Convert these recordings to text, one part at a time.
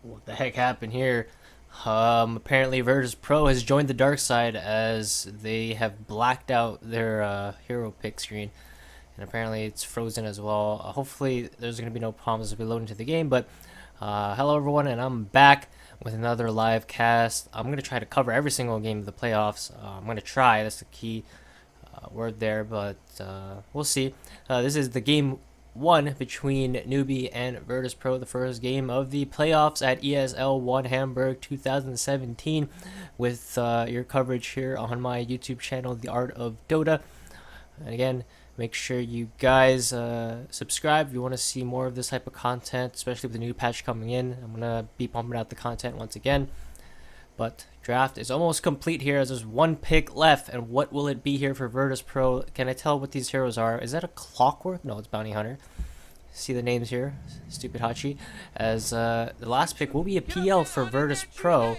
What the heck happened here? Apparently Virtus Pro has joined the dark side as they have blacked out their hero pick screen, and apparently it's frozen as well. Hopefully there's going to be no problems as we load into the game, but hello everyone, and I'm back with another live cast. I'm going to try to cover every single game of the playoffs. I'm going to try, that's the key word there, but we'll see. This is the game one between Newbee and Virtus Pro, the first game of the playoffs at ESL Hamburg 2017, with your coverage here on my YouTube channel, The Art of Dota. And again, make sure you guys subscribe if you want to see more of this type of content, especially with the new patch coming in. I'm gonna be pumping out the content once again. But draft is almost complete here as there's one pick left. And what will it be here for Virtus Pro? Can I tell what these heroes are? Is that a Clockwork? No, it's Bounty Hunter. See the names here. Stupid Hachi. As the last pick will be a PL for Virtus Pro.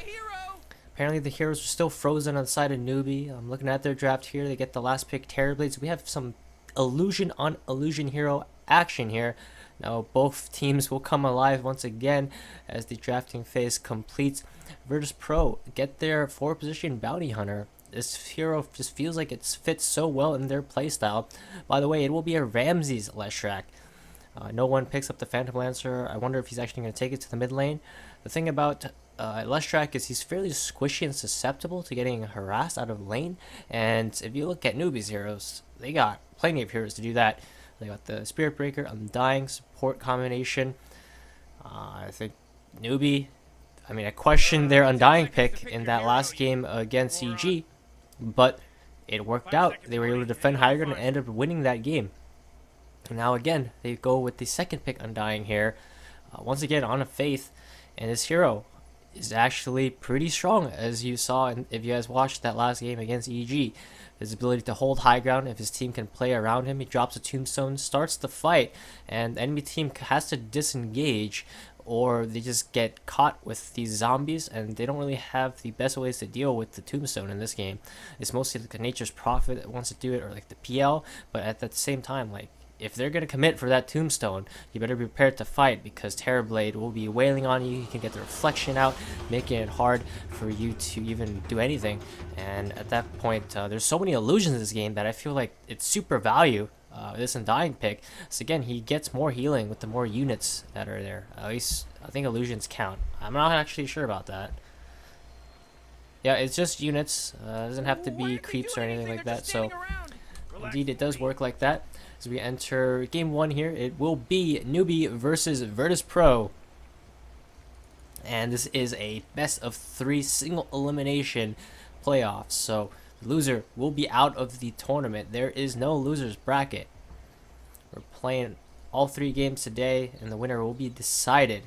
Apparently the heroes are still frozen on the side of Newbee. I'm looking at their draft here. They get the last pick, Terrorblade. So we have some illusion on illusion hero action here. Now both teams will come alive once again as the drafting phase completes. Virtus Pro get their 4th position Bounty Hunter. This hero just feels like it fits so well in their playstyle. By the way, it will be a Ramses Leshrac. No one picks up the Phantom Lancer. I wonder if he's actually going to take it to the mid lane. The thing about Leshrac is he's fairly squishy and susceptible to getting harassed out of lane. And if you look at Newbee's heroes, they got plenty of heroes to do that. They got the Spirit Breaker, Undying, support combination. I think Newbee, I questioned their Undying pick in that last game against CG, but it worked out. They were able to defend high ground and end up winning that game. Now again, they go with the second pick Undying here. Once again, on a faith, and this hero is actually pretty strong, as you saw if you guys watched that last game against EG. His ability to hold high ground, if his team can play around him, he drops a tombstone, starts the fight, and the enemy team has to disengage, or they just get caught with these zombies, and they don't really have the best ways to deal with the tombstone in this game. It's mostly like a Nature's Prophet that wants to do it, or like the PL, but at the same time, like, if they're going to commit for that tombstone, you better be prepared to fight, because Terrorblade will be wailing on you. You can get the reflection out, making it hard for you to even do anything. And at that point, there's so many illusions in this game that I feel like it's super value, this Undying pick. So again, he gets more healing with the more units that are there. At least, I think illusions count. I'm not actually sure about that. Yeah, it's just units. It doesn't have to be creeps or anything like that. So indeed, it does work like that. As we enter game one here, it will be Newbee versus Virtus Pro. And this is a best of 3 single elimination playoffs. So the loser will be out of the tournament. There is no loser's bracket. We're playing all 3 games today, and the winner will be decided.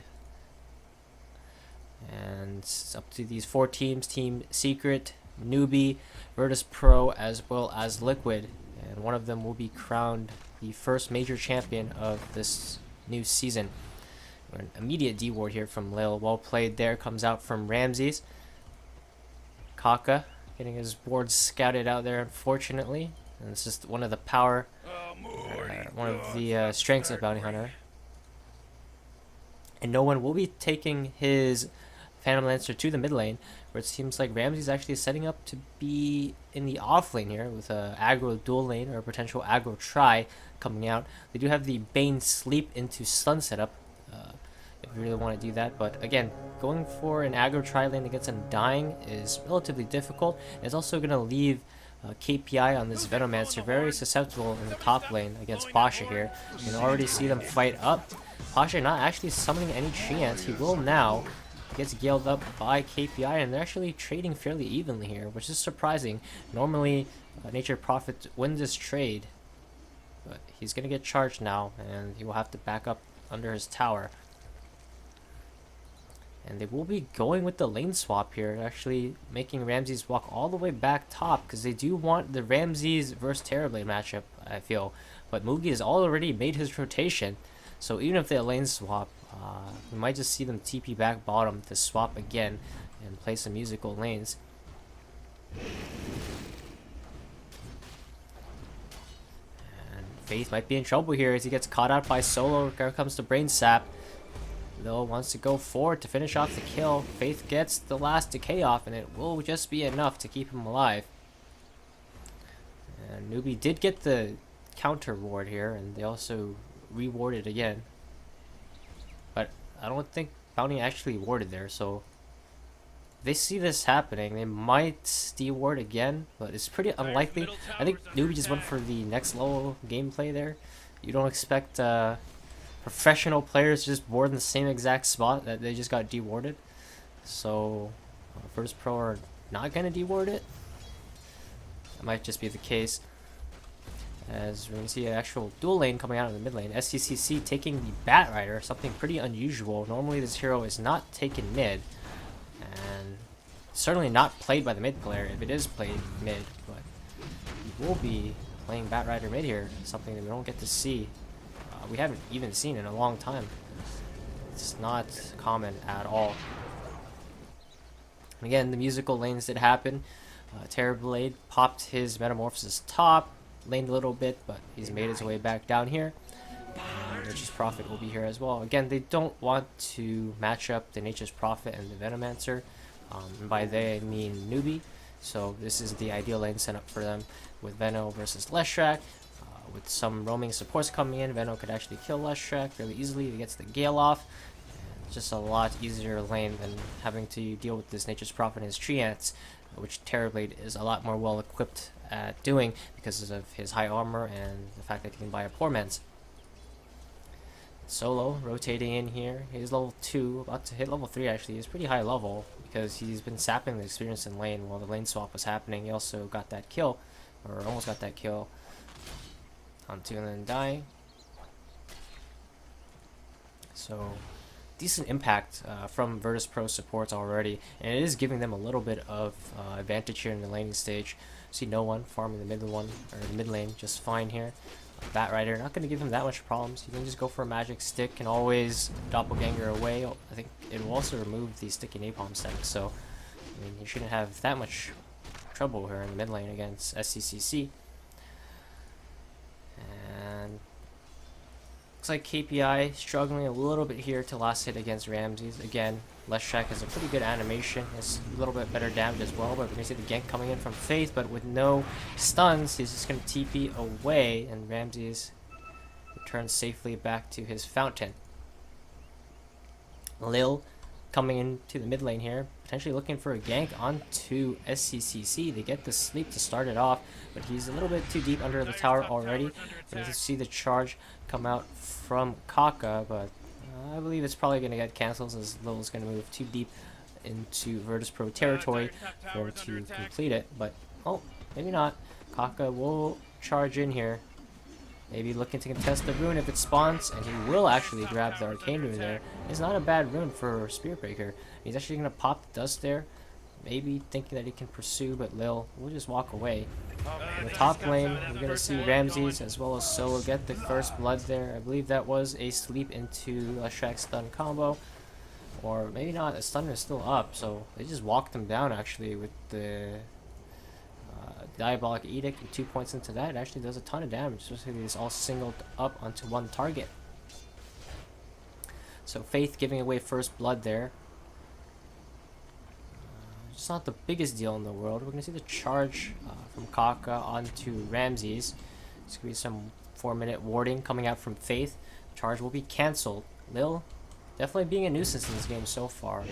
And it's up to these 4 teams: Team Secret, Newbee, Virtus Pro, as well as Liquid. And one of them will be crowned the first major champion of this new season. An immediate D ward here from Lil. Well played there. Comes out from Ramses. Kaka getting his ward scouted out there, unfortunately. And it's just one of the one of the strengths of Bounty Hunter. And no one will be taking his Phantom Lancer to the mid lane, where it seems like Ramsey's actually setting up to be in the off lane here with a aggro dual lane or a potential aggro try coming out. They do have the Bane Sleep into stun setup if you really want to do that, but again, going for an aggro try lane against Undying is relatively difficult. It's also going to leave KPI on this Venomancer very susceptible in the top lane against Pasha here. You can already see them fight up. Pasha not actually summoning any chance. He will now. Gets galled up by KPI, and they're actually trading fairly evenly here, which is surprising. Normally, Nature Prophet wins this trade, but he's going to get charged now, and he will have to back up under his tower. And they will be going with the lane swap here, actually making Ramses walk all the way back top, because they do want the Ramses versus Terrorblade matchup, I feel. But Mugi has already made his rotation, so even if they lane swap, we might just see them TP back bottom to swap again and play some musical lanes. And Faith might be in trouble here as he gets caught out by Solo. Here comes the Brain Sap. Lil wants to go forward to finish off the kill. Faith gets the last decay off, and it will just be enough to keep him alive. And Newbee did get the counter ward here, and they also rewarded again. But I don't think Bounty actually warded there, so if they see this happening, they might deward again, but it's pretty unlikely. I think Newbee just went for the next level gameplay there. You don't expect professional players just ward in the same exact spot that they just got dewarded. So Virtus Pro are not gonna deward it. That might just be the case, as we're gonna see an actual dual lane coming out of the mid lane. SCCC taking the Bat Rider, something pretty unusual. Normally this hero is not taken mid, and certainly not played by the mid player if it is played mid, but he will be playing Bat Rider mid here, something that we don't get to see. We haven't even seen in a long time. It's not common at all. Again, the musical lanes did happen. Terrorblade popped his Metamorphosis top, laned a little bit, but he's made his way back down here. Nature's Prophet will be here as well. Again, they don't want to match up the Nature's Prophet and the Venomancer. And by they, I mean Newbee. So this is the ideal lane setup for them, with Veno versus Leshrac. With some roaming supports coming in, Veno could actually kill Leshrac fairly easily. He gets the Gale off. And just a lot easier lane than having to deal with this Nature's Prophet and his Tree Ants, which Terrorblade is a lot more well equipped at doing because of his high armor and the fact that he can buy a poor man's. Solo rotating in here. He's level 2, about to hit level 3 actually. He's pretty high level because he's been sapping the experience in lane while the lane swap was happening. He also got that kill, or almost got that kill. On 2 and then dying. So decent impact from Virtus Pro supports already, and it is giving them a little bit of advantage here in the laning stage. See no one farming the mid one, or the mid lane just fine here. Bat Rider not going to give him that much problems. You can just go for a magic stick and always doppelganger away. I think it will also remove the sticky napalm stack, so I mean you shouldn't have that much trouble here in the mid lane against SCCC. And looks like KPI struggling a little bit here to last hit against Ramses. Again, Leshrac has a pretty good animation. It's a little bit better damage as well, but we're going to see the gank coming in from Faith, but with no stuns, he's just going to TP away, and Ramses returns safely back to his fountain. Lil coming into the mid lane here, potentially looking for a gank onto SCCC. They get the sleep to start it off, but he's a little bit too deep under the tower already. You can see the charge come out from Kaka, but I believe it's probably going to get cancelled as Lil's going to move too deep into Virtus Pro territory for him to complete it. But, oh, maybe not. Kaka will charge in here. Maybe looking to contest the rune if it spawns, and he will actually grab the arcane rune there. It's not a bad rune for Spirit Breaker. He's actually going to pop the dust there, maybe thinking that he can pursue, but Lil will just walk away. In the top lane, we're going to see Ramses as well as Solo get the first blood there. I believe that was a sleep into Leshrac's stun combo, or maybe not. The stun is still up, so they just walked him down actually with the Diabolic Edict, and 2 points into that. It actually does a ton of damage, especially it's all singled up onto one target. So Faith giving away first blood there. It's not the biggest deal in the world. We're going to see the charge from Kaka onto Ramses. It's going to be some 4-minute warding coming out from Faith. Charge will be cancelled. Lil definitely being a nuisance in this game so far.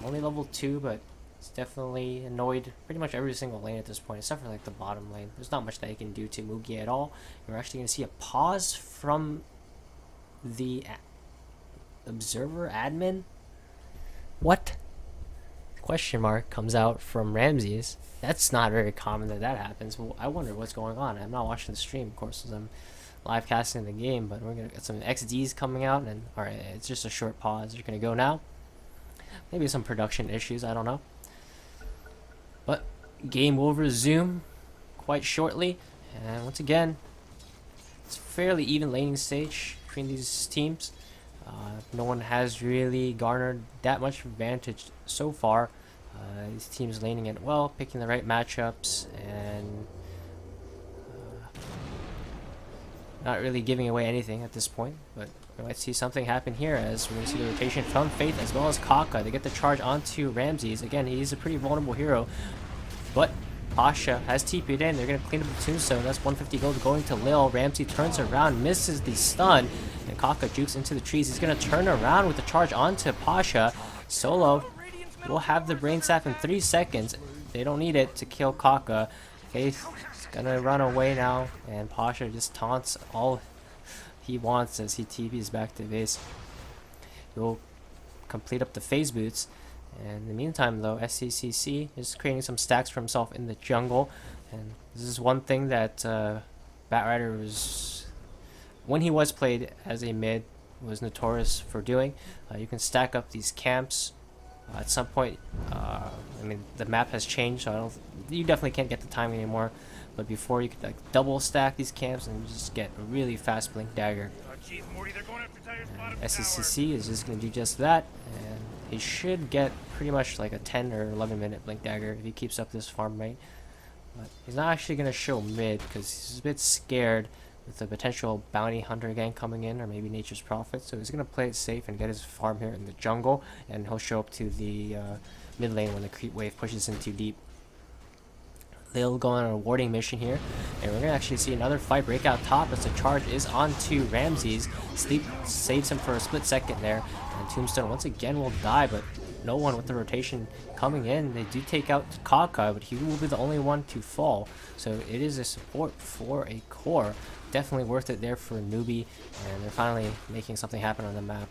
Only level 2, but it's definitely annoyed pretty much every single lane at this point, except for like the bottom lane. There's not much that he can do to Mugi at all. We're actually going to see a pause from the observer admin. What? Question mark comes out from Ramses. That's not very common that happens. Well, I wonder what's going on. I'm not watching the stream, of course, as I'm live casting the game, but we're going to get some XDs coming out, and alright, it's just a short pause. You're going to go now. Maybe some production issues, I don't know. But game will resume quite shortly, and once again, it's a fairly even laning stage between these teams. No one has really garnered that much advantage so far. These teams laning it well, picking the right matchups, and not really giving away anything at this point. But we're We might see something happen here as we're going to see the rotation from Faith as well as Kaka. They get the charge onto Ramses. Again, he's a pretty vulnerable hero, but Pasha has TP'd in. They're going to clean up the tombstone. That's 150 gold going to Lil. Ramsey turns around, misses the stun, and Kaka jukes into the trees. He's going to turn around with the charge onto Pasha. Solo will have the brain sap in 3 seconds. They don't need it to kill Kaka. Faith is going to run away now, and Pasha just taunts all he wants as he TP's back to base. He'll complete up the phase boots. And in the meantime, though, SCCC is creating some stacks for himself in the jungle. And this is one thing that Batrider was, when he was played as a mid, was notorious for doing. You can stack up these camps. At some point, I mean, the map has changed, so you definitely can't get the timing anymore. But before, you could like double stack these camps and just get a really fast blink dagger. SCCC is just going to do just that, and he should get pretty much like a 10 or 11 minute blink dagger if he keeps up this farm rate. But he's not actually going to show mid because he's a bit scared with the potential bounty hunter gang coming in, or maybe Nature's Prophet. So he's going to play it safe and get his farm here in the jungle, and he'll show up to the mid lane when the creep wave pushes in too deep. They'll go on a warding mission here, and we're going to actually see another fight break out top as the charge is onto Ramses. Sleep saves him for a split second there, and Tombstone once again will die, but no one with the rotation coming in. They do take out Kaka, but he will be the only one to fall. So it is a support for a core. Definitely worth it there for Newbee, and they're finally making something happen on the map.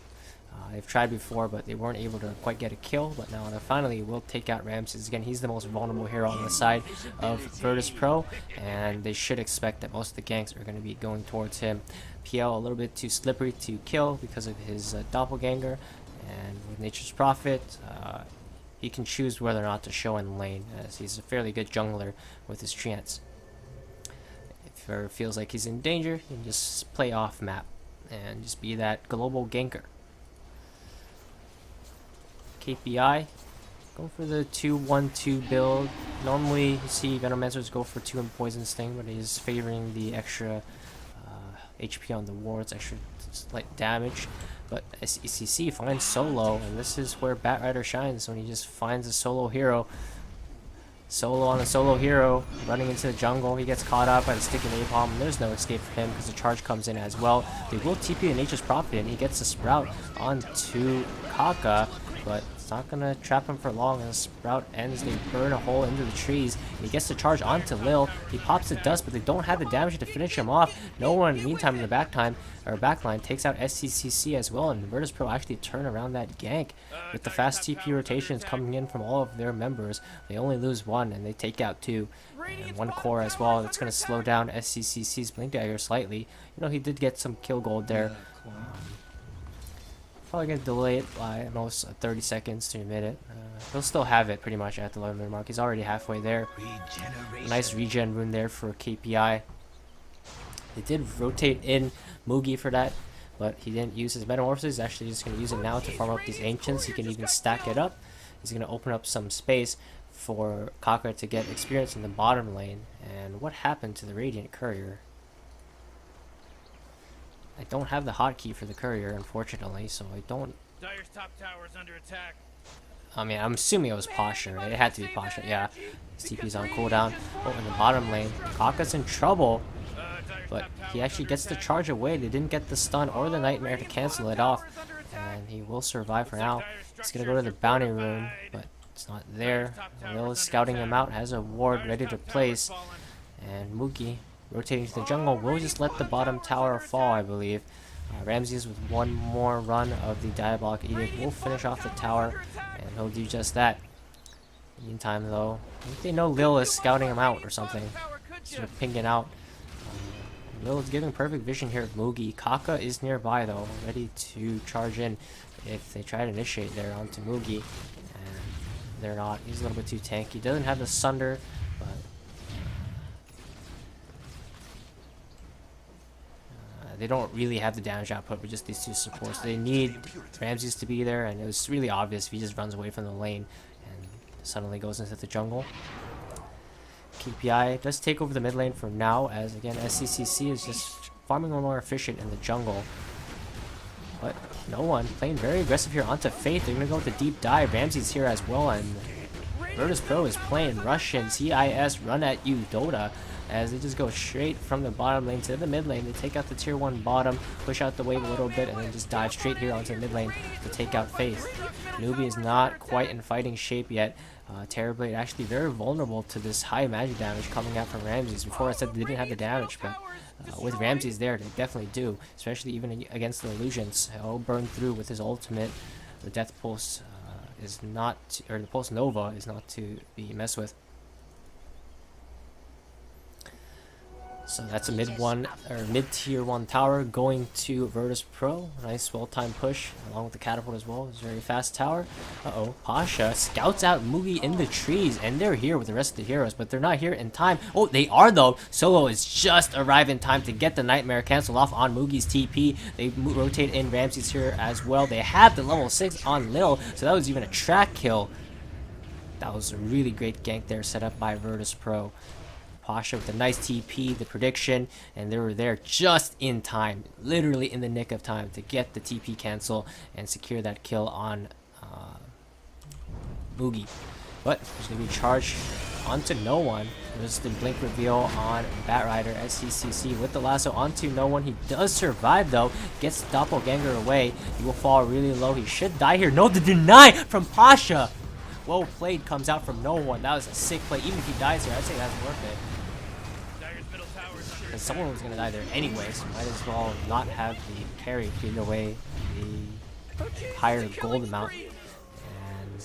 They've tried before, but they weren't able to quite get a kill. But now they finally will take out Ramses. Again, he's the most vulnerable hero on the side of Virtus Pro, and they should expect that most of the ganks are going to be going towards him. PL a little bit too slippery to kill because of his doppelganger, and with Nature's Prophet, he can choose whether or not to show in lane, as he's a fairly good jungler with his treants. If he feels like he's in danger, he can just play off map and just be that global ganker. KPI, go for the 2-1-2 build. Normally you see Venomancers go for 2 and Poison Sting, but he's favoring the extra HP on the wards, extra slight damage. But SECC finds solo, and this is where Batrider shines, when he just finds a solo hero. Solo on a solo hero, running into the jungle. He gets caught up by the stick and napalm, and there's no escape for him because the charge comes in as well. They will TP the Nature's Prophet, and he gets the Sprout onto Kaka, but it's not gonna trap him for long, and the Sprout ends. They burn a hole into the trees. He gets the charge onto Lil. He pops the dust, but they don't have the damage to finish him off. No one, meantime, in the backline takes out SCCC as well, and Virtus Pro actually turn around that gank with the fast TP rotations coming in from all of their members. They only lose 1, and they take out 2, and 1 core as well. That's gonna slow down SCCC's blink dagger slightly. You know, he did get some kill gold there. Probably going to delay it by almost 30 seconds to a minute. He'll still have it pretty much at the 11 minute mark. He's already halfway there. Nice regen rune there for KPI. They did rotate in Mugi for that, but he didn't use his Metamorphosis. He's actually just going to use it now to farm up these Ancients. He can even stack it up. He's going to open up some space for Kaka to get experience in the bottom lane. And what happened to the Radiant Courier? I don't have the hotkey for the courier, unfortunately, so I don't. Dire's top tower is under attack. I mean, I'm assuming it was Pasha, right? It had to be Pasha, yeah. His TP's on cooldown. Oh, in the bottom lane, Kaka's in trouble, but he actually gets the charge away. They didn't get the stun or the nightmare to cancel it off, and he will survive for now. He's gonna go to the bounty room, but it's not there. Lil is scouting him out, has a ward ready to place, and Mugi, rotating to the jungle, will just let the bottom tower fall, I believe. Ramses, with 1 more run of the Diabolic Edict, will finish off the tower, and he'll do just that. Meantime, though, I think they know Lil is scouting him out or something. Sort of pinging out. Lil is giving perfect vision here of Mugi. Kaka is nearby, though, ready to charge in if they try to initiate there onto Mugi. And they're not. He's a little bit too tanky. He doesn't have the Sunder, but they don't really have the damage output with just these 2 supports. They need Ramses to be there, and it was really obvious if he just runs away from the lane and suddenly goes into the jungle. KPI does take over the mid lane for now, as again SCCC is just farming more efficient in the jungle. But no one playing very aggressive here onto Faith. They're gonna go with the deep dive. Ramsey's here as well, and Virtus Pro is playing Russian CIS run at you Dota, as they just go straight from the bottom lane to the mid lane. They take out the tier 1 bottom, push out the wave a little bit, and then just dive straight here onto the mid lane to take out Faith. Newbee is not quite in fighting shape yet. Terrorblade actually very vulnerable to this high magic damage coming out from Ramses. Before I said they didn't have the damage, but with Ramses there, they definitely do, especially even against the illusions. He'll burn through with his ultimate. The Death Pulse is not, or the Pulse Nova is not to be messed with. So that's a mid tier 1 tower going to Virtus Pro. Nice well-timed push along with the catapult as well. It's a very fast tower. Pasha scouts out Mugi in the trees, and they're here with the rest of the heroes, but they're not here in time. Oh, they are though. Solo is just arrived in time to get the Nightmare cancel off on Mugi's TP. They rotate in Ramses here as well. They have the level 6 on Lil, so that was even a track kill. That was a really great gank there set up by Virtus Pro. Pasha with a nice TP, the prediction, and they were there just in time, literally in the nick of time to get the TP cancel and secure that kill on Mugi. But there's going to be charged onto no one. There's the blink reveal on Batrider SCCC with the lasso onto no one. He does survive though, gets Doppelganger away. He will fall really low. He should die here. No, the deny from Pasha. Well played comes out from no one. That was a sick play. Even if he dies here, I'd say that's worth it. Because someone was going to die there anyway, so might as well not have the carry feed away the higher gold amount. And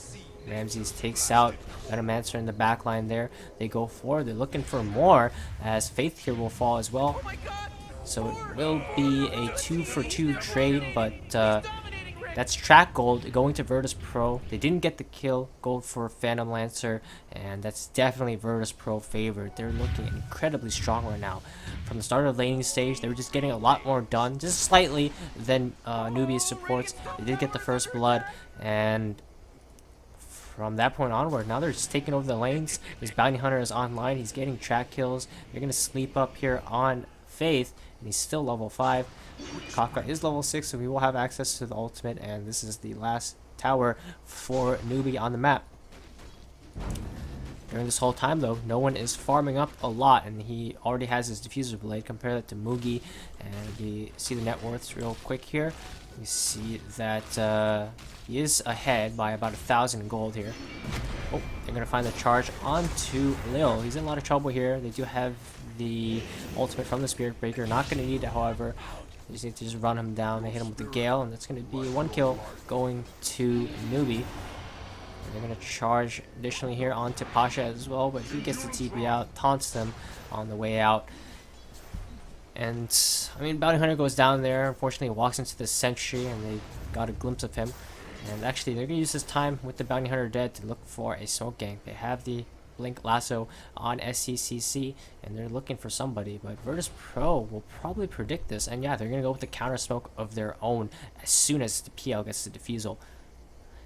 Ramses takes out Venomancer in the back line there. They go forward. They're looking for more, as Faith here will fall as well. So it will be a 2-for-2 trade, but that's track gold going to Virtus Pro. They didn't get the kill. Gold for Phantom Lancer, and that's definitely Virtus Pro favored. They're looking incredibly strong right now. From the start of the laning stage, they were just getting a lot more done, just slightly, than Newbee's supports. They did get the first blood, and from that point onward, now they're just taking over the lanes. This Bounty Hunter is online. He's getting track kills. They're going to sleep up here on Faith, and he's still level 5. Kafka is level 6, so we will have access to the ultimate, and this is the last tower for Newbee on the map. During this whole time though, no one is farming up a lot, and he already has his diffuser blade. Compare that to Mugi, and we see the net worths real quick here. We see that he is ahead by about 1,000 gold here. Oh, they're gonna find the charge onto Lil. He's in a lot of trouble here. They do have the ultimate from the Spirit Breaker. Not gonna need it, however. They just need to just run him down. They hit him with the Gale, and that's going to be 1 kill going to Newbee. They're going to charge additionally here onto Pasha as well, but he gets the TP out, taunts them on the way out. And, I mean, Bounty Hunter goes down there. Unfortunately, walks into the Sentry, and they got a glimpse of him. And actually, they're going to use this time with the Bounty Hunter dead to look for a smoke gank. They have the Blink Lasso on SCCC, and they're looking for somebody, but Virtus Pro will probably predict this, and yeah, they're gonna go with the counter smoke of their own as soon as the PL gets the defusal,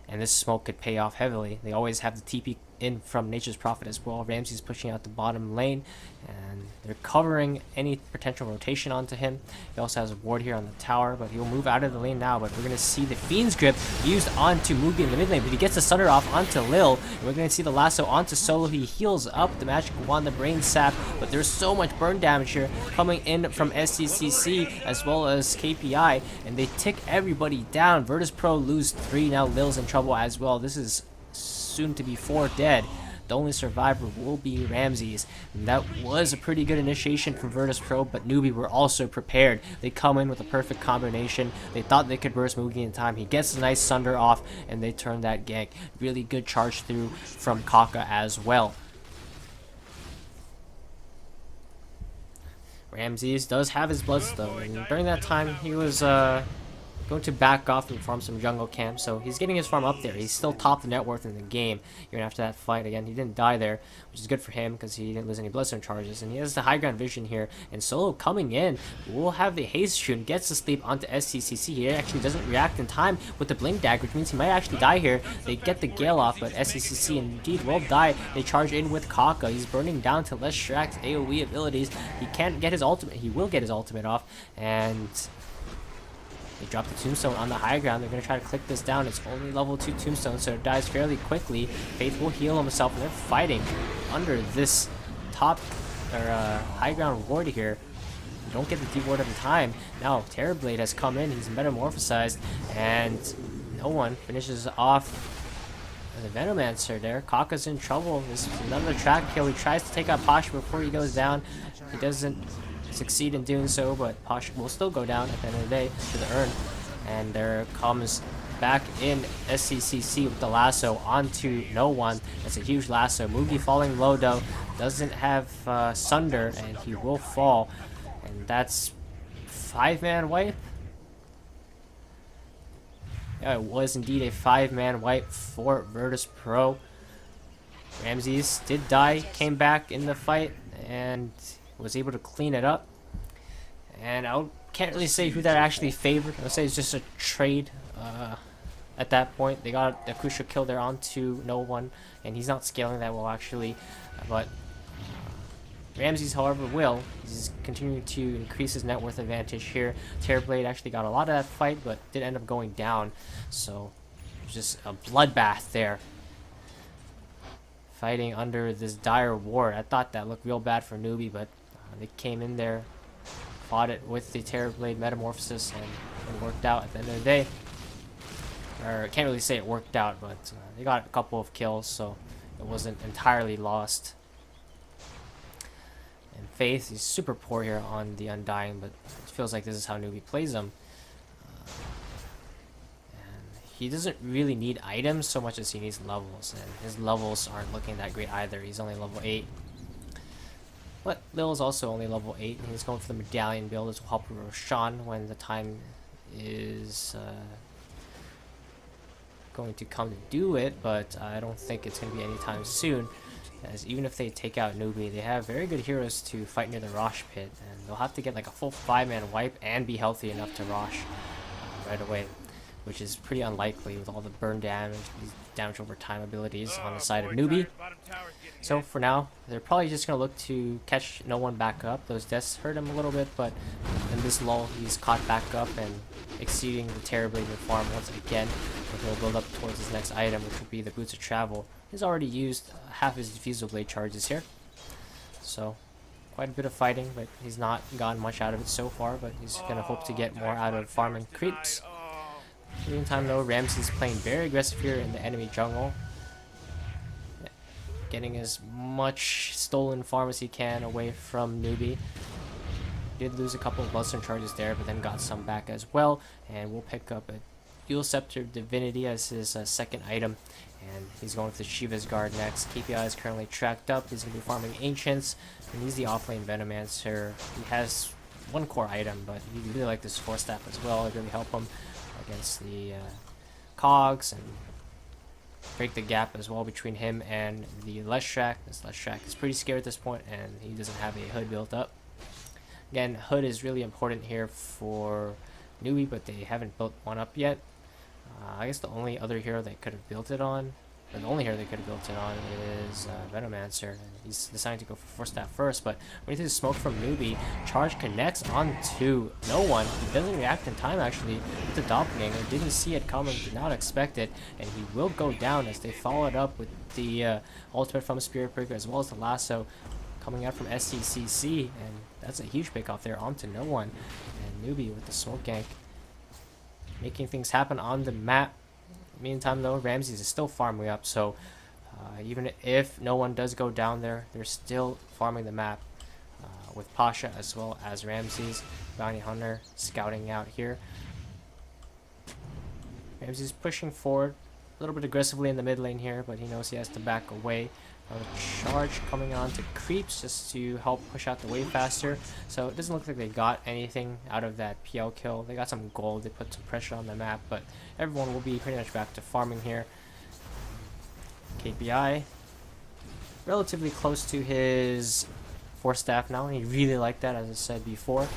and this smoke could pay off heavily. They always have the TP in from Nature's Prophet as well. Ramsey's pushing out the bottom lane, and they're covering any potential rotation onto him. He also has a ward here on the tower, but he'll move out of the lane now. But we're going to see the Fiend's Grip used onto Mugi in the mid lane, but he gets the Sunder off onto Lil. And we're going to see the lasso onto Solo. He heals up the Magic Wand, the Brain Sap, but there's so much burn damage here coming in from SCCC as well as KPI, and they tick everybody down. Virtus Pro lose 3, now Lil's in trouble as well. This is soon to be 4 dead. The only survivor will be Ramses. And that was a pretty good initiation from Virtus Pro, but Newbee were also prepared. They come in with a perfect combination. They thought they could burst Mugi in time. He gets a nice Sunder off, and they turn that gank. Really good charge through from Kaka as well. Ramses does have his bloods though, and during that time he was going to back off and farm some jungle camp, so he's getting his farm up there. He's still top the net worth in the game even after that fight. Again, he didn't die there, which is good for him because he didn't lose any bloodstone charges, and he has the high ground vision here. And Solo coming in will have the haste shoot and gets to sleep onto SCCC. He actually doesn't react in time with the blink dagger, which means he might actually die here. They get the Gale off, but SCCC indeed will die. They charge in with Kaka. He's burning down to less Shrek's AoE abilities. He can't get his ultimate. He will get his ultimate off, and They drop the tombstone on the high ground. They're going to try to click this down. It's only level 2 tombstone, so it dies fairly quickly. Faith will heal himself, and they're fighting under this top or high ground ward here. You don't get the deep ward at the time. Now Terrorblade has come in. He's metamorphosized, and no one finishes off the Venomancer there. Kaka's in trouble. This is another track kill. He tries to take out Pasha before he goes down. He doesn't succeed in doing so, but Pasha will still go down at the end of the day to the urn. And there comes back in SCCC with the lasso onto no one. That's a huge lasso. Mugi falling low though. Doesn't have Sunder, and he will fall. And that's 5-man wipe. Yeah, it was indeed a 5-man wipe for Virtus Pro. Ramses did die, came back in the fight, and was able to clean it up. And I can't really say who that actually favored. I'll say it's just a trade at that point. They got a crucial kill there onto no one, and he's not scaling that well actually. But Ramses, however, will. He's continuing to increase his net worth advantage here. Terrorblade actually got a lot of that fight, but did end up going down. So, it was just a bloodbath there. Fighting under this dire ward. I thought that looked real bad for Newbee, but they came in there, fought it with the Terrorblade metamorphosis, and it worked out at the end of the day. Or, I can't really say it worked out, but they got a couple of kills, so it wasn't entirely lost. And Faith is super poor here on the Undying, but it feels like this is how Newbee plays them. And he doesn't really need items so much as he needs levels, and his levels aren't looking that great either. He's only level 8. But Lil is also only level 8, and he's going for the medallion build. This will help Roshan when the time is going to come to do it, but I don't think it's going to be anytime soon. As even if they take out Newbee, they have very good heroes to fight near the Rosh pit, and they'll have to get like a full 5-man wipe and be healthy enough to Rosh right away, which is pretty unlikely with all the burn damage, these damage over time abilities on the side of Newbee. So for now, they're probably just going to look to catch no one back up. Those deaths hurt him a little bit, but in this lull, he's caught back up and exceeding the Terrorblade farm once again. And he'll build up towards his next item, which will be the Boots of Travel. He's already used half his Diffusal Blade charges here. So, quite a bit of fighting, but he's not gotten much out of it so far, but he's going to hope to get more out of farming creeps. In the meantime though, Ramses playing very aggressive here in the enemy jungle. Getting as much stolen farm as he can away from Newbee. Did lose a couple of Bloodstone charges there, but then got some back as well. And we'll pick up a Dual Scepter of Divinity as his second item. And he's going for the Shiva's Guard next. KPI is currently tracked up. He's going to be farming Ancients. And he's the offlane Venomancer. He has one core item, but he really like this Force Staff as well. It really help him against the Cogs and break the gap as well between him and the Leshrac. This Leshrac is pretty scared at this point, and he doesn't have a hood built up. Again, hood is really important here for Newbee, but they haven't built one up yet. I guess the only other hero they could have built it on, or the only hero they could have built it on, is Venomancer. He's deciding to go for Force Staff first, but when he sees smoke from Newbee, charge connects onto no one. He doesn't react in time actually with the Doppelganger. Didn't see it coming, did not expect it, and he will go down as they follow it up with the ultimate from Spirit Breaker as well as the lasso coming out from SCCC, and that's a huge pick off there onto no one. And Newbee with the smoke gank, making things happen on the map. Meantime though, Ramses is still farming up, so even if no one does go down there, they're still farming the map with Pasha as well as Ramses. Bounty Hunter scouting out here. Ramses pushing forward a little bit aggressively in the mid lane here, but he knows he has to back away. Charge coming on to creeps just to help push out the wave faster. So it doesn't look like they got anything out of that PL kill. They got some gold, they put some pressure on the map, but everyone will be pretty much back to farming here. KPI relatively close to his Force Staff now, and he really liked that, as I said before.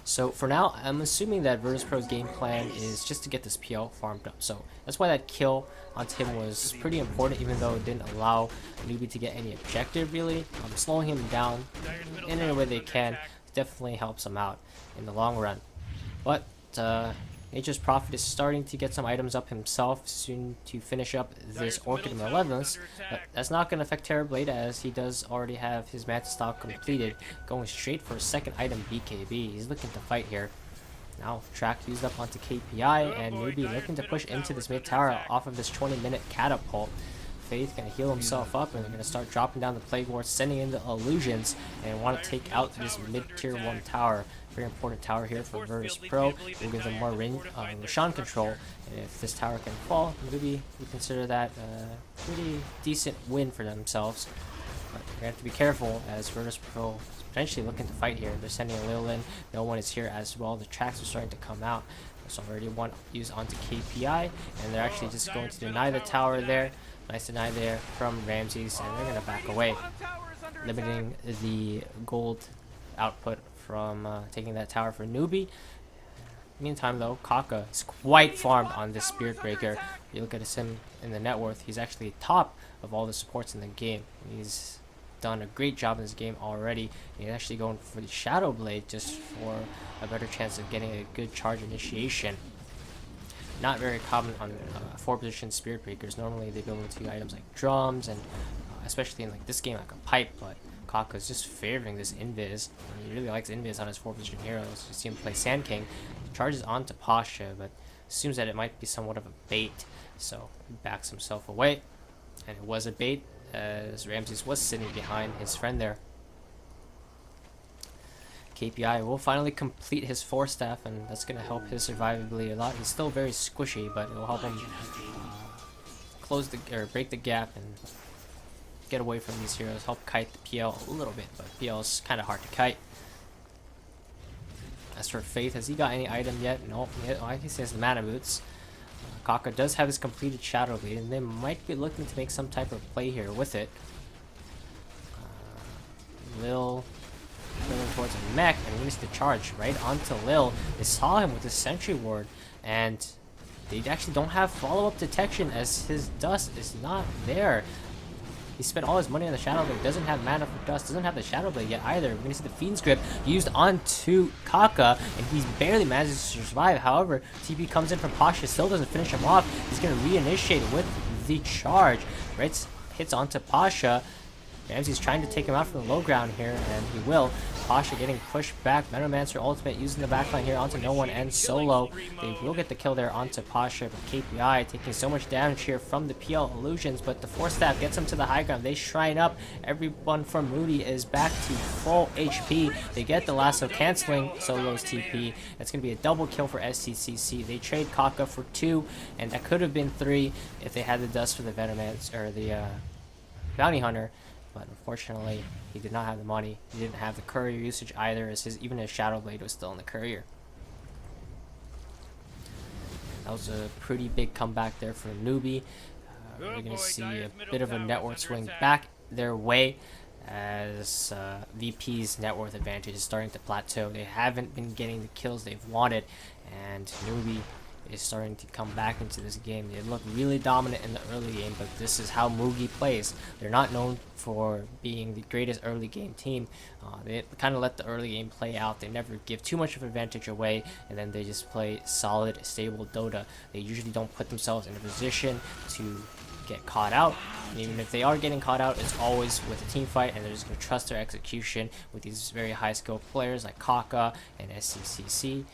So for now, I'm assuming that Virtus Pro's game plan is just to get this PL farmed up. So that's why that kill onto him was pretty important, even though it didn't allow Newbee to get any objective really. Slowing him down in any way they can definitely helps him out in the long run. But Nature's Prophet is starting to get some items up himself, soon to finish up this Orchid Malevolence. But that's not going to affect Terrorblade, as he does already have his Mantis stock completed, going straight for a second item BKB. He's looking to fight here. Now, track used up onto KPI, and Newbee looking to push into this mid tower off of this 20-minute catapult. Faith gonna heal himself up, and they're gonna start dropping down the Plague Ward, sending in the illusions, and want to take out this mid-tier 1 tower. Very important tower here for Virtus Pro. Will give them more Roshan control, and if this tower can fall, Newbee would consider that a pretty decent win for themselves. But they're gonna have to be careful, as Virtus Pro is potentially looking to fight here. They're sending a Lil in. No one is here as well. The tracks are starting to come out. There's already one used onto KPI, and they're actually just going to deny the tower there. Nice deny there from Ramses, and they're going to back away, limiting the gold output from taking that tower for Newbee. Meantime, though, Kaka is quite farmed on this Spirit Breaker. If you look at him in the net worth, he's actually top of all the supports in the game. He's done a great job in this game already. He's actually going for the Shadow Blade just for a better chance of getting a good charge initiation. Not very common on 4-position Spirit Breakers. Normally they build into items like drums, and especially in like this game, like a pipe. But Kaka is just favoring this Invis. He really likes Invis on his 4-position heroes. You see him play Sand King. He charges onto Pasha, but assumes that it might be somewhat of a bait, so he backs himself away. And it was a bait, as Ramses was sitting behind his friend there. KPI will finally complete his 4-staff, and that's going to help his survivability a lot. He's still very squishy, but it will help him close the or break the gap and get away from these heroes. Help kite the PL a little bit, but PL is kind of hard to kite. As for Faith, has he got any item yet? No, I guess he has the mana boots. Kaka does have his completed Shadow Blade, and they might be looking to make some type of play here with it. Lil going towards a mech, and he needs to charge right onto Lil. They saw him with the Sentry Ward, and they actually don't have follow-up detection, as his dust is not there. He spent all his money on the Shadow Blade, doesn't have mana for dust, doesn't have the Shadow Blade yet either. We're going to see the Fiend's Grip used onto Kaka, and he's barely manages to survive. However, TP comes in from Pasha, still doesn't finish him off. He's going to reinitiate with the charge. Right, hits onto Pasha. Ramsey's trying to take him out from the low ground here, and he will. Pasha getting pushed back. Venomancer ultimate using the backline here onto no one and solo. They will get the kill there onto Pasha, but KPI taking so much damage here from the PL illusions, but the 4-staff gets him to the high ground. They shrine up. Everyone from Moody is back to full HP. They get the lasso, canceling Solo's TP. That's going to be a double kill for SCCC. They trade Kaka for 2, and that could have been 3 if they had the dust for the Venomancer or the Bounty Hunter. But unfortunately, he did not have the money. He didn't have the courier usage either, as even his Shadow Blade was still in the courier. That was a pretty big comeback there for Newbee. We're going to see a bit of a network swing back their way, as VP's net worth advantage is starting to plateau. They haven't been getting the kills they've wanted, and Newbee is starting to come back into this game. They look really dominant in the early game, but this is how Mugi plays. They're not known for being the greatest early game team. They kind of let the early game play out. They never give too much of advantage away, and then they just play solid, stable Dota. They usually don't put themselves in a position to get caught out. And even if they are getting caught out, it's always with a team fight, and they're just going to trust their execution with these very high skill players like Kaka and SCCC.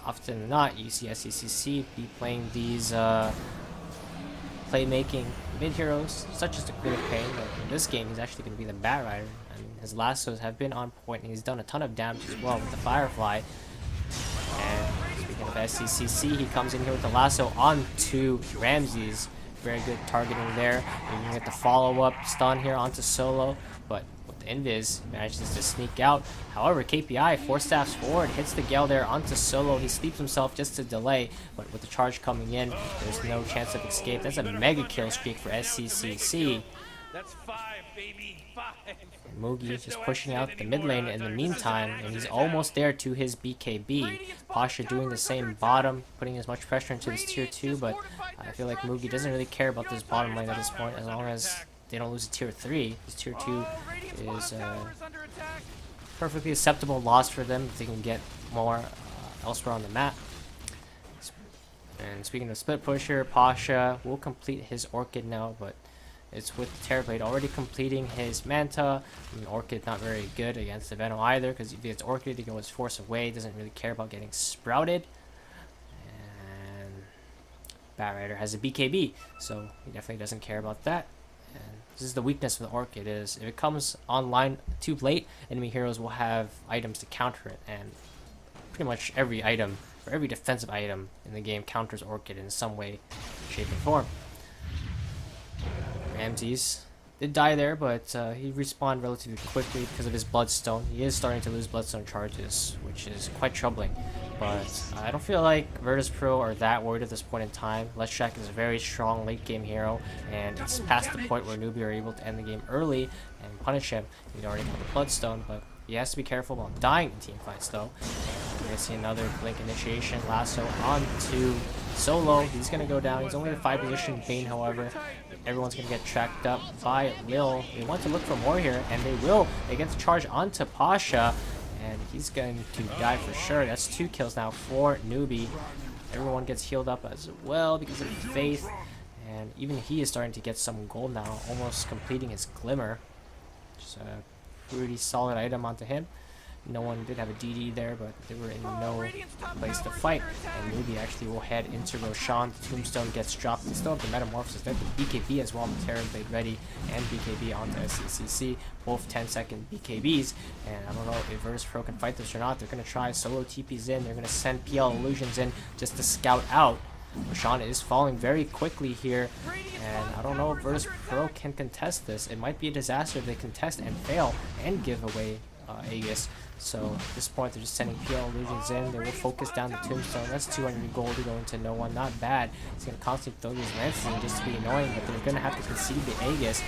Often than not, you see SCCC be playing these playmaking mid heroes, such as the Queen of Pain, but in this game he's actually going to be the Bat Rider. I mean, his lassos have been on point, and he's done a ton of damage as well with the Firefly. And speaking of SCCC, he comes in here with the lasso onto Ramses. Very good targeting there. And you get the follow-up stun here onto Solo, but Invis manages to sneak out. However, KPI 4-staffs forward, hits the Gale there onto Solo. He sleeps himself just to delay, but with the charge coming in, there's no chance of escape. That's a mega kill streak for SCCC. That's 5, baby, 5. And Mugi is just pushing out the mid lane in the meantime, and he's almost there to his BKB. Pasha doing the same bottom, putting as much pressure into this tier 2, but I feel like Mugi doesn't really care about this bottom lane at this point, as long as they don't lose to tier 3. This tier 2 is perfectly acceptable loss for them if they can get more elsewhere on the map. And speaking of split pusher, Pasha will complete his Orchid now, but it's with Terrorblade already completing his Manta. I mean, Orchid not very good against the Venom either, because if it's Orchid, he can always force away. Doesn't really care about getting sprouted. And Batrider has a BKB, so he definitely doesn't care about that. And this is the weakness of the Orchid, is if it comes online too late, enemy heroes will have items to counter it, and pretty much every item, or every defensive item in the game counters Orchid in some way, shape, or form. Ramses did die there, but he respawned relatively quickly because of his Bloodstone. He is starting to lose Bloodstone charges, which is quite troubling. But I don't feel like Virtus Pro are that worried at this point in time. Leshak is a very strong late game hero, and it's past the point where Newbee are able to end the game early and punish him. He'd already got the Bloodstone, but he has to be careful about dying in team fights though. We're going to see another Blink Initiation lasso onto Solo. He's going to go down. He's only a 5 position Bane, however. Everyone's going to get tracked up by Lil. They want to look for more here, and they will. They get the charge onto Pasha, and he's going to die for sure. That's 2 kills now for Newbee. Everyone gets healed up as well because of Faith, and even he is starting to get some gold now, almost completing his Glimmer. Just a pretty solid item onto him. No one did have a DD there, but they were in no place to fight. And Newbee actually will head into Roshan. The Tombstone gets dropped. They still have the Metamorphosis. They have the BKB as well. Terrorblade ready, and BKB onto SCCC. Both 10-second BKBs. And I don't know if Virtus Pro can fight this or not. They're going to try solo TPs in. They're going to send PL Illusions in just to scout out. Roshan is falling very quickly here, and I don't know if Virtus Pro can contest this. It might be a disaster if they contest and fail and give away Aegis. So at this point, they're just sending PL Illusions in. They will focus down the Tombstone. That's 200 gold to go into no one. Not bad. He's going to constantly throw these lances in just to be annoying, but they're going to have to concede the Aegis.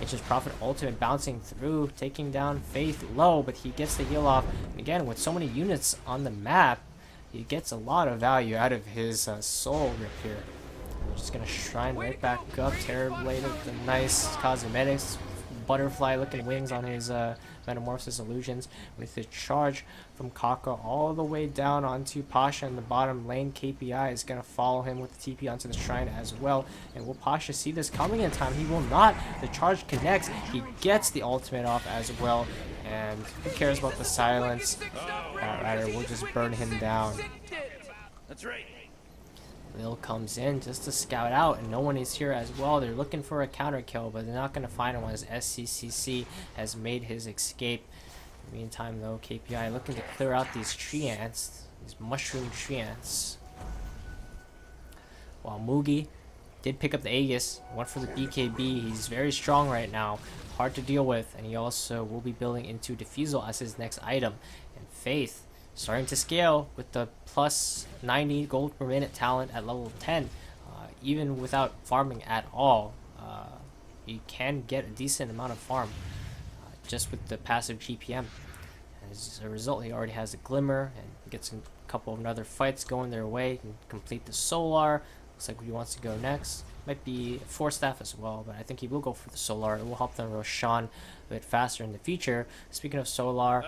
It's just Prophet Ultimate bouncing through, taking down Faith low, but he gets the heal off. And again, with so many units on the map, he gets a lot of value out of his soul rip here. We're just going to shrine right back up. Terrorblade with the nice cosmetics. Butterfly looking wings on his Metamorphosis Illusions, with the charge from Kaka all the way down onto Pasha in the bottom lane. KPI is going to follow him with the TP onto the shrine as well. And will Pasha see this coming in time? He will not. The charge connects. He gets the ultimate off as well. And who cares about the silence? Rather, we'll just burn him down. That's right. Lil comes in just to scout out, and no one is here as well. They're looking for a counter kill, but they're not going to find one as SCCC has made his escape. In the meantime, though, KPI looking to clear out these tree ants, these mushroom tree ants. While Mugi did pick up the Aegis, went for the BKB. He's very strong right now, hard to deal with, and he also will be building into Diffusal as his next item. And Faith starting to scale with the plus 90 gold per minute talent at level 10. Even without farming at all, he can get a decent amount of farm just with the passive GPM. As a result, he already has a Glimmer and gets a couple of other fights going their way. He can complete the Solar. Looks like he wants to go next. Might be 4 staff as well, but I think he will go for the Solar. It will help them Roshan a bit faster in the future. Speaking of Solar,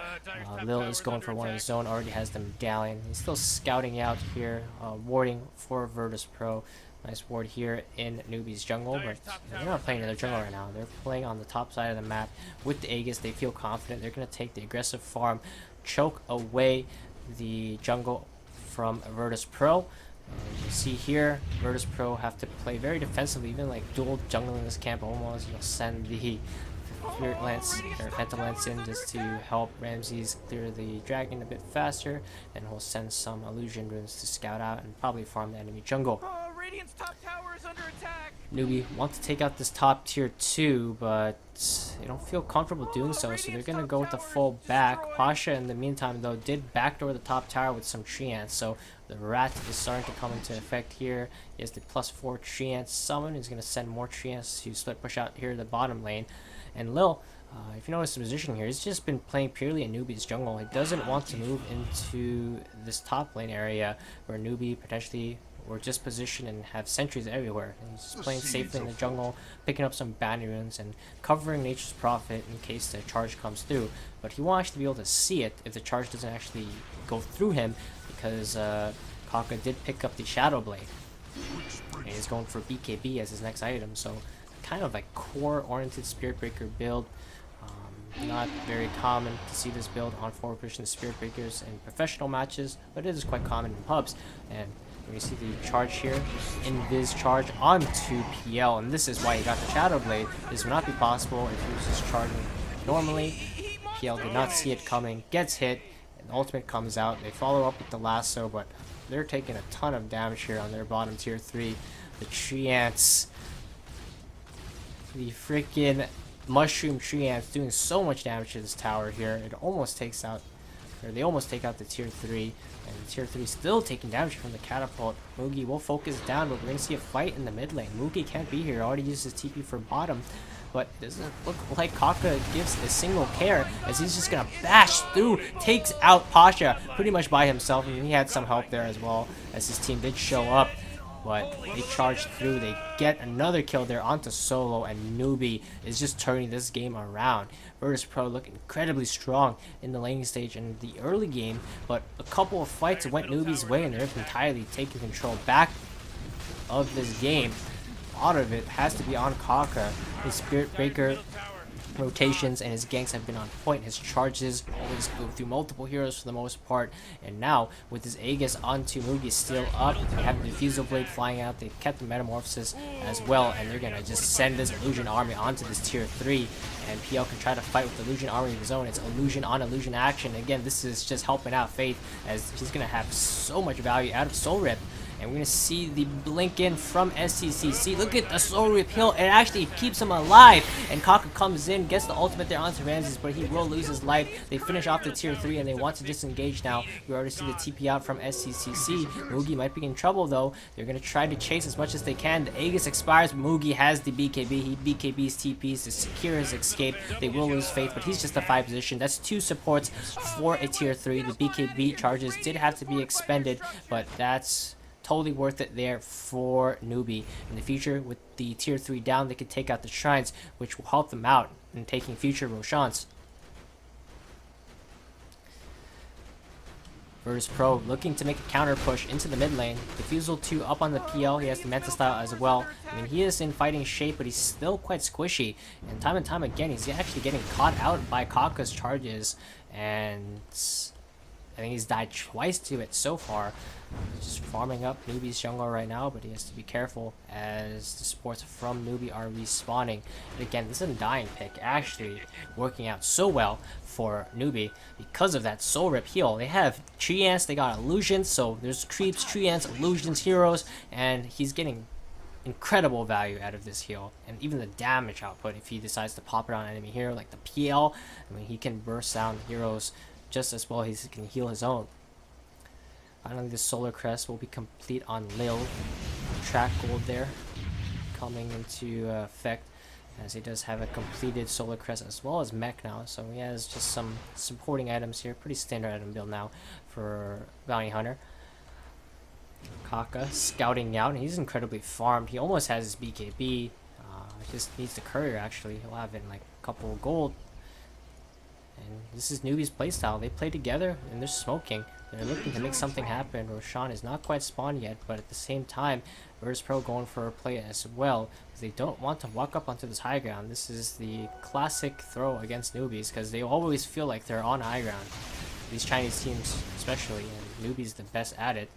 Lil is going for one of his own, already has the Medallion. He's still scouting out here, warding for Virtus Pro. Nice ward here in Newbee's jungle, but they're not playing in their jungle right now. They're playing on the top side of the map with the Aegis. They feel confident. They're going to take the aggressive farm, choke away the jungle from Virtus Pro. And you see here, Virtus Pro have to play very defensively, even like dual jungle in this camp almost. You'll send the Spirit Lance or Phantom Lance in just to help Ramses clear the dragon a bit faster. Then he'll send some illusion runes to scout out and probably farm the enemy jungle. Radiant's top tower is under attack. Newbee want to take out this top tier 2, but they don't feel comfortable doing so, so they're going to go with the full back. Pasha, in the meantime, though, did backdoor the top tower with some tree ants, so the rat is starting to come into effect here. He has the +4 tree ants summon. He's going to send more tree ants to split push out here in the bottom lane. And Lil, if you notice the position here, he's just been playing purely in Newbee's jungle. He doesn't want to move into this top lane area where Newbee potentially or just position and have sentries everywhere. And he's just playing safely in the jungle, picking up some bounty runes and covering Nature's Prophet in case the charge comes through. But he won't actually be able to see it if the charge doesn't actually go through him, because Kaka did pick up the Shadow Blade. And he's going for BKB as his next item, so kind of like core-oriented Spirit Breaker build. Not very common to see this build on forward position Spirit Breakers in professional matches, but it is quite common in pubs. And when you see the charge here, Invis charge onto PL, and this is why he got the Shadow Blade. This would not be possible if he was just charging normally. PL did not see it coming, gets hit, and the ultimate comes out. They follow up with the lasso, but they're taking a ton of damage here on their bottom tier 3. The tree ants, the freaking mushroom tree ants doing so much damage to this tower here. It almost takes out, or they almost take out the tier 3, and the tier 3 still taking damage from the catapult. Mugi will focus down, but we're going to see a fight in the mid lane. Mugi can't be here, already used his TP for bottom, but it doesn't look like Kaka gives a single care, as he's just going to bash through, takes out Pasha pretty much by himself, and he had some help there as well, as his team did show up. But they charge through, they get another kill there onto Solo, and Newbee is just turning this game around. Virtus.pro look incredibly strong in the laning stage in the early game, but a couple of fights went Newbee's way, and they're entirely taking control back of this game. A lot of it has to be on Kaka. His Spirit Breaker rotations and his ganks have been on point. His charges always go through multiple heroes for the most part, and now with his Aegis onto Mugi still up, they have the Diffusal Blade flying out, they've kept the Metamorphosis as well, and they're gonna just send this Illusion army onto this tier 3, and PL can try to fight with the Illusion army of his own. It's illusion on illusion action. Again, this is just helping out Faith, as he's gonna have so much value out of Soul Rip. And we're going to see the blink in from SCCC. Look at the Soul Rip heal. It actually keeps him alive. And Kaka comes in, gets the ultimate there onto Ramses, but he will lose his life. They finish off the tier 3 and they want to disengage now. We already see the TP out from SCCC. Mugi might be in trouble though. They're going to try to chase as much as they can. The Aegis expires, but Mugi has the BKB. He BKBs TPs to secure his escape. They will lose Faith, but he's just a 5 position. That's 2 supports for a tier 3. The BKB charges did have to be expended, but that's totally worth it there for Newbee. In the future, with the tier 3 down, they could take out the shrines, which will help them out in taking future Roshans. Virtus.pro looking to make a counter push into the mid lane. Diffusal 2 up on the PL. He has the Manta style as well. I mean, he is in fighting shape, but he's still quite squishy. And time again, he's actually getting caught out by Kaka's charges. And I think he's died twice to it so far. He's just farming up Newbee's jungle right now, but he has to be careful as the supports from Newbee are respawning. And again, this Undying pick actually working out so well for Newbee because of that Soul Rip heal. They have Treants, they got illusions, so there's creeps, Treants, illusions, heroes, and he's getting incredible value out of this heal, and even the damage output if he decides to pop it on an enemy hero like the PL. I mean, he can burst down heroes just as well as he can heal his own. Finally, the Solar Crest will be complete on Lil. Track gold there coming into effect, as he does have a completed Solar Crest as well as mech now. So he has just some supporting items here. Pretty standard item build now for Bounty Hunter. Kaka scouting out, and he's incredibly farmed. He almost has his BKB. Just needs the courier actually. He'll have it in like a couple of gold. And this is Newbee's playstyle. They play together and they're smoking. They're looking to make something happen. Roshan is not quite spawned yet, but at the same time, Virtus.pro going for a play as well. They don't want to walk up onto this high ground. This is the classic throw against newbies, because they always feel like they're on high ground. These Chinese teams especially, and Newbee's the best at it.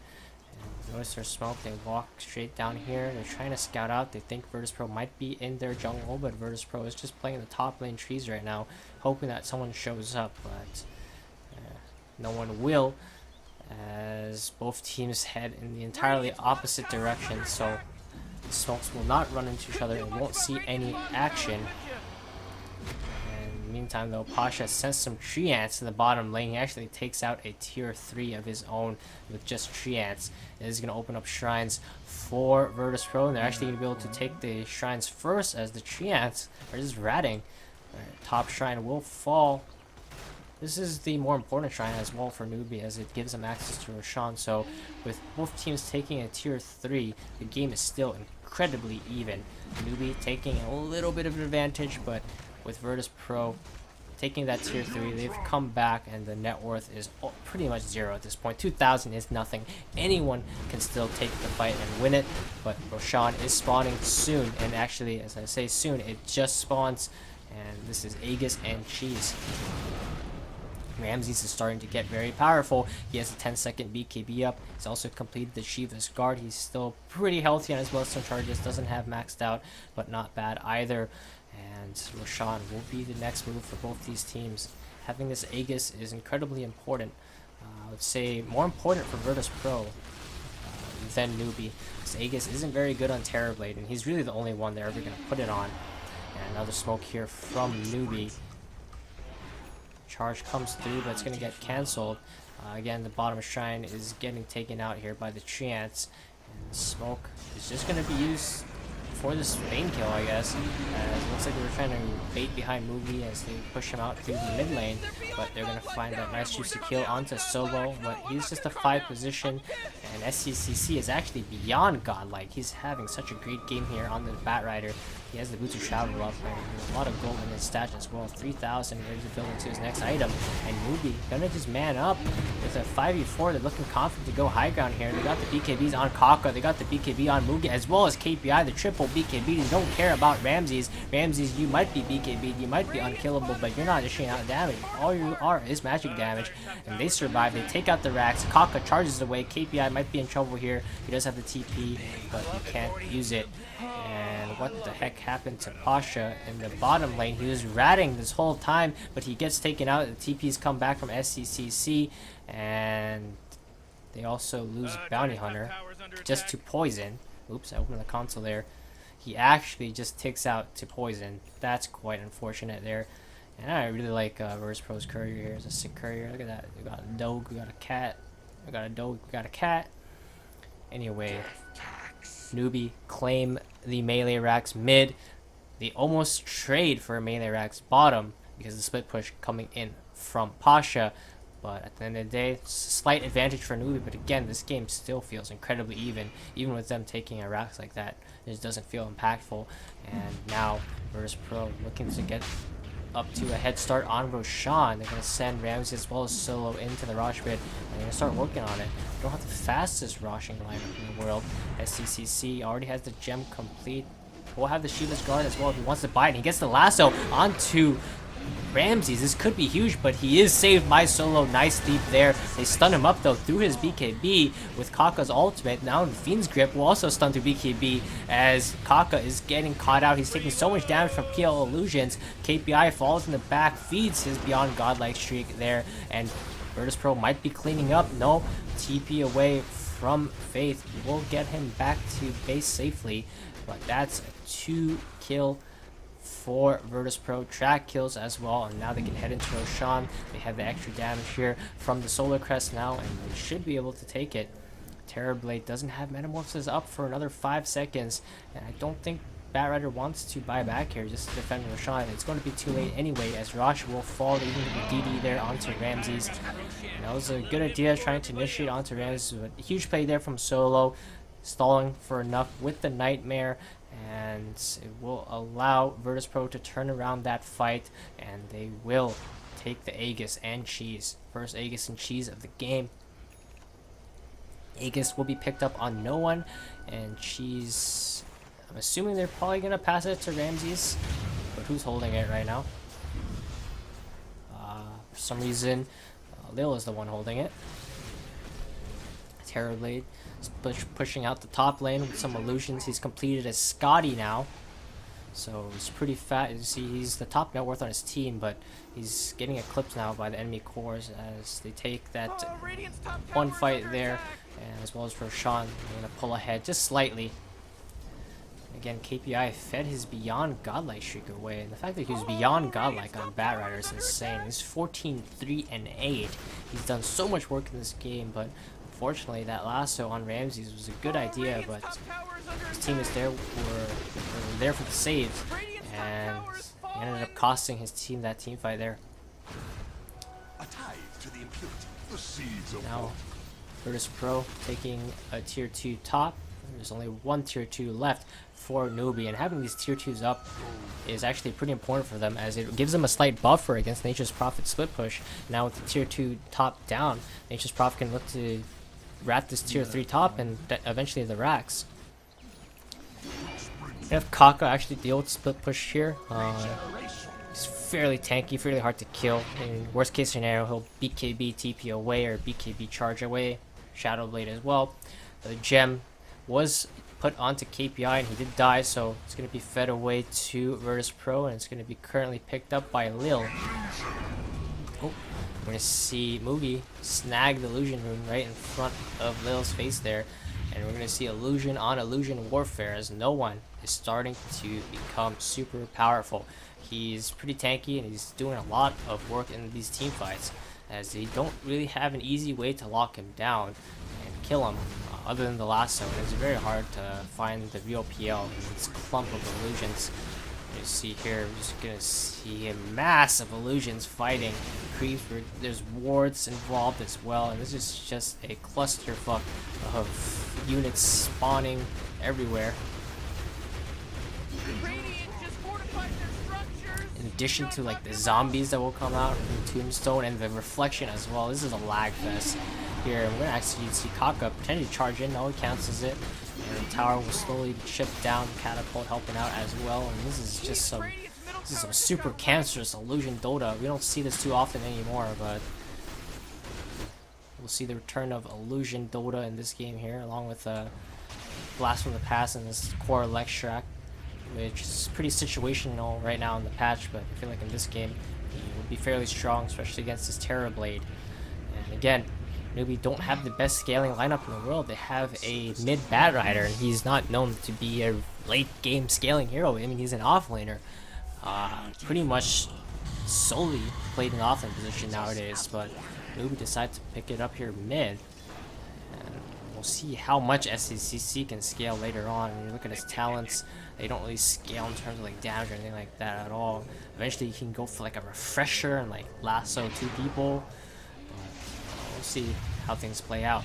And notice their smoke, they walk straight down here. They're trying to scout out. They think Virtus.pro might be in their jungle, but Virtus.pro is just playing the top lane trees right now, hoping that someone shows up, but no one will, as both teams head in the entirely opposite direction. So the smokes will not run into each other and won't see any action. And meantime though, Pasha sends some tree ants to the bottom lane. He actually takes out a tier 3 of his own with just tree ants. It is going to open up shrines for Virtus.pro, and they're actually going to be able to take the shrines first, as the tree ants are just ratting. Top shrine will fall. This is the more important shrine as well for Newbee, as it gives him access to Roshan. So with both teams taking a tier 3, the game is still incredibly even. Newbee taking a little bit of an advantage, but with Virtus Pro taking that tier 3, they've come back and the net worth is pretty much 0 at this point. 2,000 is nothing. Anyone can still take the fight and win it, but Roshan is spawning soon, and actually, as I say soon, it just spawns, and this is Aegis and Cheese. Ramses is starting to get very powerful. He has a 10-second BKB up. He's also completed the Shiva's Guard. He's still pretty healthy on his Bloodstone charges. Doesn't have maxed out, but not bad either. And Roshan will be the next move for both these teams. Having this Aegis is incredibly important. I would say more important for Virtus Pro than Newbee. This Aegis isn't very good on Terrorblade, and he's really the only one they're ever going to put it on. And another smoke here from Newbee. Charge comes through, but it's going to get cancelled. Again, the bottom shrine is getting taken out here by the Treants. And the smoke is just going to be used for this Bane kill, I guess. It looks like they were trying to bait behind Newbee as they push him out through the mid lane, but they're going to find that nice juicy kill onto Solo, but he's just a 5 position, and SCCC is actually beyond godlike. He's having such a great game here on the Batrider. He has the boots of travel up, and there's a lot of gold in his stats as well. 3,000 ready to build into his next item, and Newbee gonna just man up with a 5v4. They're looking confident to go high ground here. They got the BKBs on Kaka, they got the BKB on Mugi, as well as KPI, the triple BKB. They don't care about Ramses. Ramses, you might be BKB'd, you might be unkillable, but you're not dishing out damage. All you are is magic damage, and they survive. They take out the racks. Kaka charges away. KPI might be in trouble here. He does have the TP, but he can't use it. And what the heck happened to Pasha in the bottom lane? He was ratting this whole time, but he gets taken out. The TPs come back from SCCC, and they also lose Bounty Hunter just to poison. Oops, I opened the console there. He actually just ticks out to poison. That's quite unfortunate there. And I really like Virtus Pro's courier here. It's a sick courier. Look at that. We got a dog, we got a cat. We got a dog, we got a cat. Anyway, Newbee claim the melee racks mid. They almost trade for melee racks bottom because of the split push coming in from Pasha. But at the end of the day, it's a slight advantage for Newbee. But again, this game still feels incredibly even with them taking a racks like that. It just doesn't feel impactful. And now Virtus Pro looking to get up to a head start on Roshan. They're going to send Ramsey as well as Solo into the Rosh pit, and they're going to start working on it. They don't have the fastest Roshing lineup in the world. SCCC already has the gem complete. We'll have the Shiva's Guard as well if he wants to buy it. And he gets the lasso onto Ramses. This could be huge, but he is saved by Solo. Nice leap there. They stun him up though through his BKB with Kaka's ultimate. Now the Fiend's Grip will also stun through BKB as Kaka is getting caught out. He's taking so much damage from PL Illusions. KPI falls in the back, feeds his Beyond Godlike streak there, and Virtus Pro might be cleaning up. No, TP away from Faith will get him back to base safely, but that's a 2-kill for Virtus Pro. Track kills as well, and now they can head into Roshan. They have the extra damage here from the Solar Crest now, and they should be able to take it. Terrorblade doesn't have Metamorphosis up for another 5 seconds, and I don't think Batrider wants to buy back here just to defend Roshan. It's going to be too late anyway, as Rosh will fall even with the DD there onto Ramses. And that was a good idea, trying to initiate onto Ramses, but a huge play there from Solo, stalling for enough with the Nightmare, and it will allow Virtus Pro to turn around that fight, and they will take the Aegis and Cheese. First Aegis and Cheese of the game. Aegis will be picked up on no one, and Cheese, I'm assuming they're probably going to pass it to Ramses, but who's holding it right now? For some reason, Lil is the one holding it. Terrorblade pushing out the top lane with some illusions. He's completed as Scotty now, so he's pretty fat. You see, he's the top net worth on his team, but he's getting eclipsed now by the enemy cores as they take that one fight there, and as well as Roshan, they're going to pull ahead just slightly. Again, KPI fed his Beyond Godlike streak away, and the fact that he was Beyond Godlike on Batrider is insane. He's 14, 3, and 8. He's done so much work in this game, but unfortunately, that lasso on Ramses was a good idea, but his team is there were there for the saves, and he ended up costing his team that team fight there. Now, Virtus Pro taking a tier 2 top. There's only one tier 2 left for Newbee, and having these tier 2s up is actually pretty important for them, as it gives them a slight buffer against Nature's Prophet split push. Now with the tier 2 top down, Nature's Prophet can look to rat this tier 3 top and eventually the racks. We have Kaka actually deal with split push here. He's fairly tanky, fairly hard to kill. In worst case scenario, he'll BKB TP away or BKB charge away. Shadow Blade as well. The gem was put onto KPI and he did die, so it's going to be fed away to Virtus Pro, and it's going to be currently picked up by Lil. Oh, we're going to see Mugi snag the illusion rune right in front of Lil's face there, and we're going to see illusion on illusion warfare as no one is starting to become super powerful. He's pretty tanky and he's doing a lot of work in these team fights, as they don't really have an easy way to lock him down and kill him other than the lasso. It's very hard to find the real PL in this clump of illusions. You see here, we're just gonna see a mass of illusions fighting creeps. There's wards involved as well, and this is just a clusterfuck of units spawning everywhere. In addition to like the zombies that will come out from Tombstone and the reflection as well. This is a lag fest here. We're gonna actually see Kaka potentially charge in. No, he cancels it, and the tower will slowly be chipped down. Catapult helping out as well, and this is just some super cancerous illusion Dota. We don't see this too often anymore, but we'll see the return of illusion Dota in this game here, along with Blast from the Past and this core Lextract, which is pretty situational right now in the patch, but I feel like in this game he will be fairly strong, especially against this Terror Blade. And again, Newbee don't have the best scaling lineup in the world. They have a mid Bat Rider, and he's not known to be a late game scaling hero. I mean, he's an offlaner, pretty much solely played in the offlane position nowadays, but Newbee decides to pick it up here mid. We'll see how much SCCC can scale later on. When you look at his talents, they don't really scale in terms of like damage or anything like that at all. Eventually, he can go for like a refresher and like lasso 2 people. We'll see how things play out,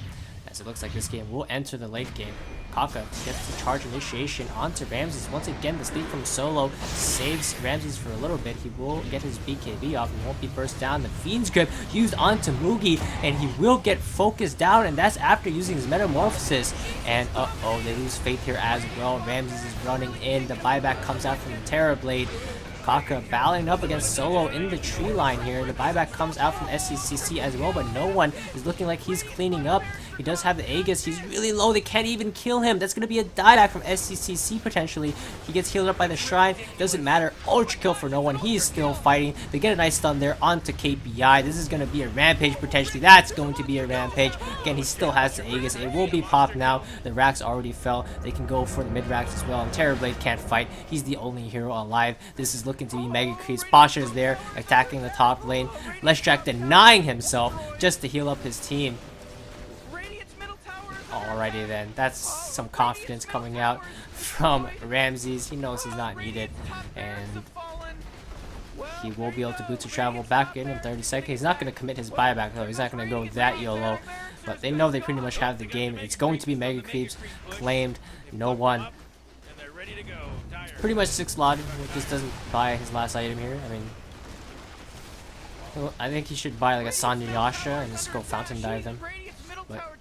as it looks like this game will enter the late game. Kaka gets the charge initiation onto Ramses. Once again, the sleep from Solo saves Ramses for a little bit. He will get his BKB off and won't be burst down. The Fiend's Grip used onto Mugi, and he will get focused down, and that's after using his Metamorphosis. And uh-oh, they lose faith here as well. Ramses is running in. The buyback comes out from the Terror Blade. Kaka battling up against Solo in the tree line here. The buyback comes out from SCCC as well, but no one is looking like he's cleaning up. He does have the Aegis. He's really low. They can't even kill him. That's going to be a dieback from SCCC potentially. He gets healed up by the Shrine. Doesn't matter. Ultra kill for no one. He's still fighting. They get a nice stun there onto KPI. This is going to be a Rampage potentially. That's going to be a Rampage. Again, he still has the Aegis. It will be popped now. The racks already fell. They can go for the mid racks as well. And Terrorblade can't fight. He's the only hero alive. This is looking to be Mega Creeps. Pasha is there attacking the top lane. Leshrac denying himself just to heal up his team. Alrighty then, that's some confidence coming out from Ramses. He knows he's not needed, and he will be able to boot to travel back in 30 seconds. He's not going to commit his buyback though. He's not going to go that YOLO, but they know they pretty much have the game. It's going to be Mega Creeps claimed. No one. Pretty much 6 slotted. Just doesn't buy his last item here. I think he should buy like a Sanyu Yasha and just go fountain dive them. But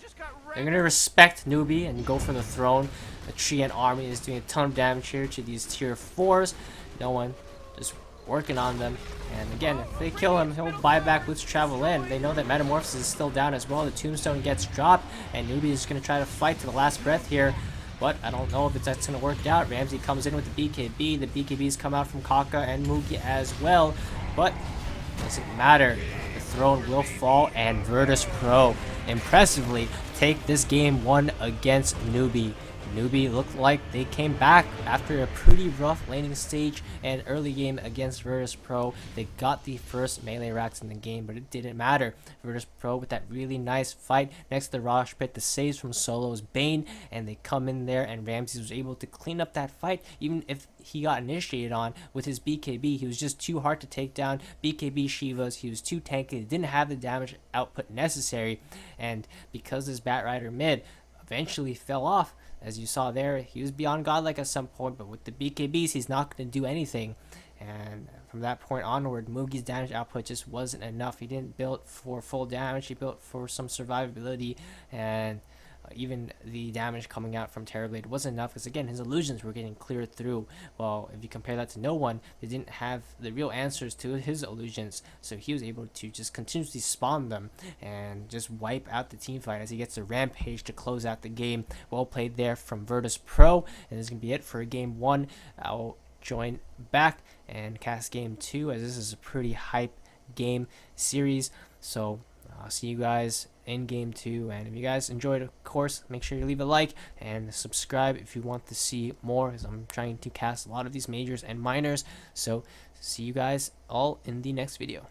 they're gonna respect Newbee and go for the throne. The Treant army is doing a ton of damage here to these tier 4s. No one just working on them. And again, if they kill him, he'll buy back Boots Travel in. They know that Metamorphosis is still down as well. The Tombstone gets dropped, and Newbee is gonna try to fight to the last breath here. But I don't know if that's going to work out. Ramsey comes in with the BKB. The BKBs come out from Kaka and Mugi as well. But it doesn't matter. The throne will fall, and Virtus Pro impressively take this game 1 against Newbee. Newbee looked like they came back after a pretty rough laning stage and early game against Virtus Pro. They got the first melee racks in the game, but it didn't matter. Virtus Pro with that really nice fight next to the Rosh Pit, the saves from Solo's Bane, and they come in there, and Ramses was able to clean up that fight. Even if he got initiated on with his BKB, he was just too hard to take down. BKB Shivas, he was too tanky, he didn't have the damage output necessary, and because this Batrider mid eventually fell off, as you saw there, he was beyond godlike at some point, but with the BKBs, he's not going to do anything. And from that point onward, Mugi's damage output just wasn't enough. He didn't build for full damage, he built for some survivability, and even the damage coming out from Terrorblade wasn't enough because, again, his illusions were getting cleared through. Well, if you compare that to no one, they didn't have the real answers to his illusions, so he was able to just continuously spawn them and just wipe out the team fight as he gets a rampage to close out the game. Well played there from Virtus Pro, and this is going to be it for game 1. I'll join back and cast game 2 as this is a pretty hype game series, so I'll see you guys in game 2, and if you guys enjoyed, of course, make sure you leave a like and subscribe if you want to see more, as I'm trying to cast a lot of these majors and minors. So see you guys all in the next video.